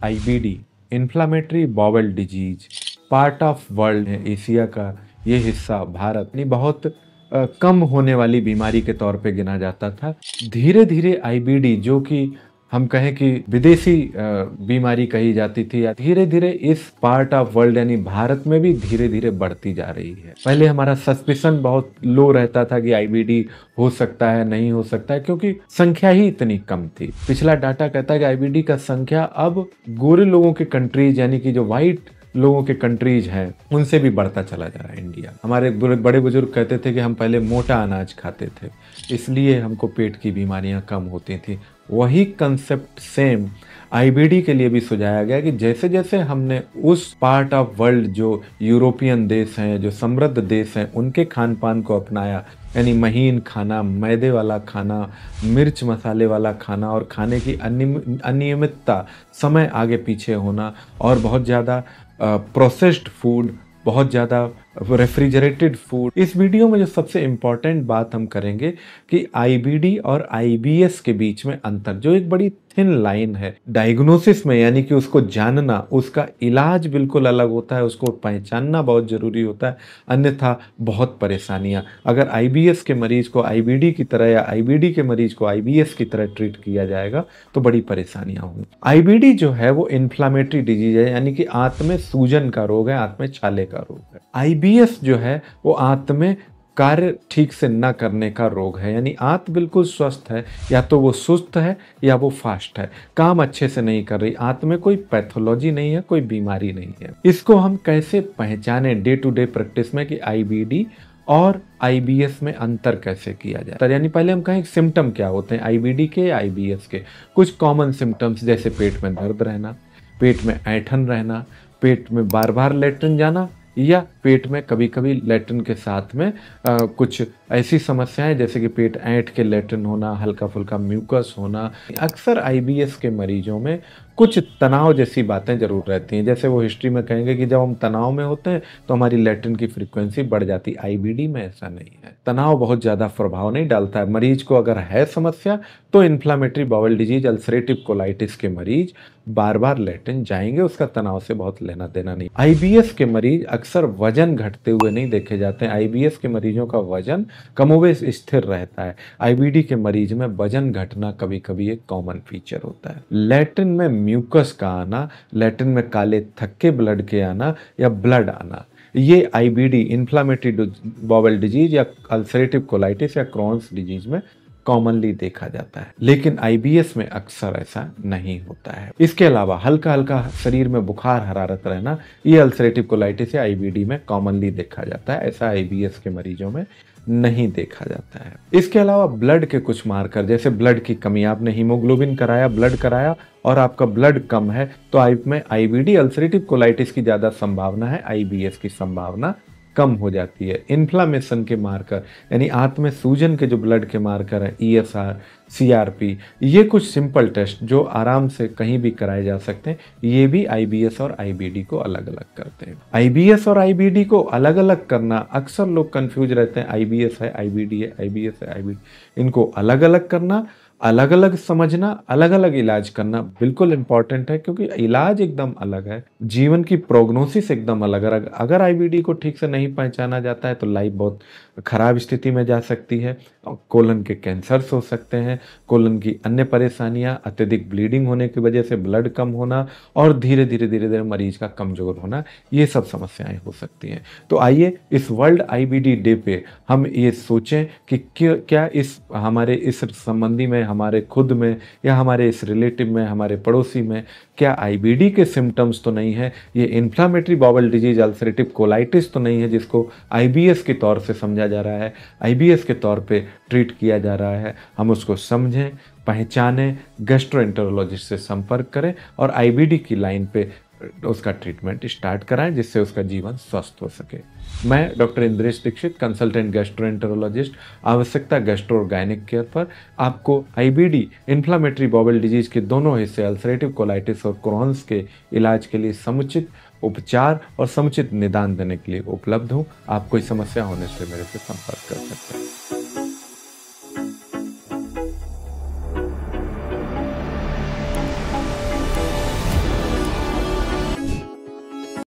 IBD, inflammatory bowel disease, part of world है Asia का ये हिस्सा भारत यानी बहुत कम होने वाली बीमारी के तौर पे गिना जाता था। धीरे धीरे आईबीडी जो कि हम कहें कि विदेशी बीमारी कही जाती थी, या धीरे धीरे इस पार्ट ऑफ वर्ल्ड यानी भारत में भी धीरे धीरे बढ़ती जा रही है। पहले हमारा सस्पिशन बहुत लो रहता था कि आईबीडी हो सकता है, नहीं हो सकता है, क्योंकि संख्या ही इतनी कम थी। पिछला डाटा कहता है कि आईबीडी का संख्या अब गोरे लोगों के कंट्रीज यानी कि जो व्हाइट लोगों के कंट्रीज हैं उनसे भी बढ़ता चला जा रहा है इंडिया। हमारे बड़े बुजुर्ग कहते थे कि हम पहले मोटा अनाज खाते थे इसलिए हमको पेट की बीमारियां कम होती थी। वही कंसेप्ट सेम आईबीडी के लिए भी सुझाया गया कि जैसे जैसे हमने उस पार्ट ऑफ वर्ल्ड जो यूरोपियन देश हैं, जो समृद्ध देश हैं, उनके खान पान को अपनाया, यानी महीन खाना, मैदे वाला खाना, मिर्च मसाले वाला खाना और खाने की अनियमितता, समय आगे पीछे होना और बहुत ज़्यादा प्रोसेस्ड फूड, बहुत ज़्यादा रेफ्रिजरेटेड फूड। इस वीडियो में जो सबसे इम्पॉर्टेंट बात हम करेंगे कि आईबीडी और आईबीएस के बीच में अंतर, जो एक बड़ी थिन लाइन है डायग्नोसिस में, यानी कि उसको जानना, उसका इलाज बिल्कुल अलग होता है, उसको पहचानना बहुत ज़रूरी होता है, अन्यथा बहुत परेशानियां। अगर आईबीएस के मरीज को आईबीडी की तरह या आईबीडी के मरीज को आईबीएस की तरह ट्रीट किया जाएगा तो बड़ी परेशानियां होंगी। आईबीडी जो है वो इन्फ्लामेटरी डिजीज है, यानी कि आंत में सूजन का रोग है, आंत में छाले का रोग है। आईबीएस जो है वो आंत में कार्य ठीक से न करने का रोग है, यानी आंत बिल्कुल स्वस्थ है, या तो वो सुस्त है या वो फास्ट है, काम अच्छे से नहीं कर रही, आंत में कोई पैथोलॉजी नहीं है, कोई बीमारी नहीं है। इसको हम कैसे पहचाने डे टू डे प्रैक्टिस में कि आईबीडी और आईबीएस में अंतर कैसे किया जाए। यानी पहले हम कहें सिम्टम क्या होते हैं आईबीडी के या आईबीएस के। कुछ कॉमन सिम्टम्स जैसे पेट में दर्द रहना, पेट में ऐंठन रहना, पेट में बार बार लेटरिन जाना, या पेट में कभी कभी लेटरिन के साथ में कुछ ऐसी समस्याएं जैसे कि पेट ऐंठ के लेटरिन होना, हल्का फुल्का म्यूकस होना। अक्सर आईबीएस के मरीजों में कुछ तनाव जैसी बातें जरूर रहती हैं, जैसे वो हिस्ट्री में कहेंगे कि जब हम तनाव में होते हैं तो हमारी लेटरिन की फ्रीक्वेंसी बढ़ जाती। आईबीडी में ऐसा नहीं है, तनाव बहुत ज़्यादा प्रभाव नहीं डालता है। मरीज को अगर है समस्या तो inflammatory bowel disease, ulcerative colitis के मरीज बार बार लेटरिन जाएंगे, उसका तनाव से बहुत लेना देना नहीं। आईबीएस के मरीज अक्सर वजन घटते हुए नहीं देखे जाते हैं। आईबीएस के मरीजों का वजन कमोबेश स्थिर रहता है। आईबीडी के मरीज में वजन घटना कभी कभी एक कॉमन फीचर होता है। लेटरिन में म्यूकस का आना, लेटरिन में काले थक्के ब्लड के आना या ब्लड आना, ये आईबीडी, इन्फ्लामेटरी बाउल डिजीज या अल्सरेटिव कोलाइटिस या क्रॉन्स डिजीज में कॉमनली देखा जाता है, लेकिन आईबीएस में अक्सर ऐसा नहीं होता है। इसके अलावा हल्का हल्का शरीर में बुखार हरारत रहना, ये अल्सरेटिव कोलाइटिस या आईबीडी में कॉमनली देखा जाता है, ऐसा आईबीएस के मरीजों में नहीं देखा जाता है। इसके अलावा ब्लड के कुछ मार्कर जैसे ब्लड की कमी, आपने हीमोग्लोबिन कराया, ब्लड कराया और आपका ब्लड कम है तो आईबीडी, अल्सरेटिव कोलाइटिस की ज़्यादा संभावना है, आईबीएस की संभावना कम हो जाती है। इन्फ्लामेशन के मार्कर यानी आंत में सूजन के जो ब्लड के मार्कर हैं, ईएसआर, सीआरपी, ये कुछ सिंपल टेस्ट जो आराम से कहीं भी कराए जा सकते हैं, ये भी आईबीएस और आईबीडी को अलग अलग करते हैं। आईबीएस और आईबीडी को अलग अलग करना, अक्सर लोग कंफ्यूज रहते हैं, आईबीएस है, आईबीडी है, आईबीएस है, आईबीडी। इनको अलग अलग करना, अलग अलग समझना, अलग अलग इलाज करना बिल्कुल इंपॉर्टेंट है, क्योंकि इलाज एकदम अलग है, जीवन की प्रोग्नोसिस एकदम अलग है। अगर आईबीडी को ठीक से नहीं पहचाना जाता है तो लाइफ बहुत खराब स्थिति में जा सकती है, कोलन के कैंसर्स हो सकते हैं, कोलन की अन्य परेशानियां, अत्यधिक ब्लीडिंग होने की वजह से ब्लड कम होना और धीरे धीरे मरीज का कमजोर होना, ये सब समस्याएं हो सकती हैं। तो आइए इस वर्ल्ड आईबीडी डे पे हम ये सोचें कि क्या इस हमारे इस संबंधी में, हमारे खुद में या हमारे इस रिलेटिव में, हमारे पड़ोसी में क्या आईबीडी के सिम्टम्स तो नहीं है, ये inflammatory bowel disease, ulcerative colitis तो नहीं है जिसको आईबीएस के तौर से समझा जा रहा है, आईबीएस के तौर पे ट्रीट किया जा रहा है। हम उसको समझें, पहचानें, गैस्ट्रोएंटेरोलॉजिस्ट से संपर्क करें और आईबीडी की लाइन पे उसका ट्रीटमेंट स्टार्ट कराएं जिससे उसका जीवन स्वस्थ हो सके। मैं doctor Indresh Dixit, consultant gastroenterologist, आवश्यकता गैस्ट्रो और गायनिक केयर पर आपको आईबीडी, इन्फ्लामेटरी बाउल डिजीज के दोनों हिस्से, अल्सरेटिव कोलाइटिस और क्रॉन्स के इलाज के लिए समुचित उपचार और समुचित निदान देने के लिए उपलब्ध हूँ। आप कोई समस्या होने से मेरे से संपर्क कर सकते हैं।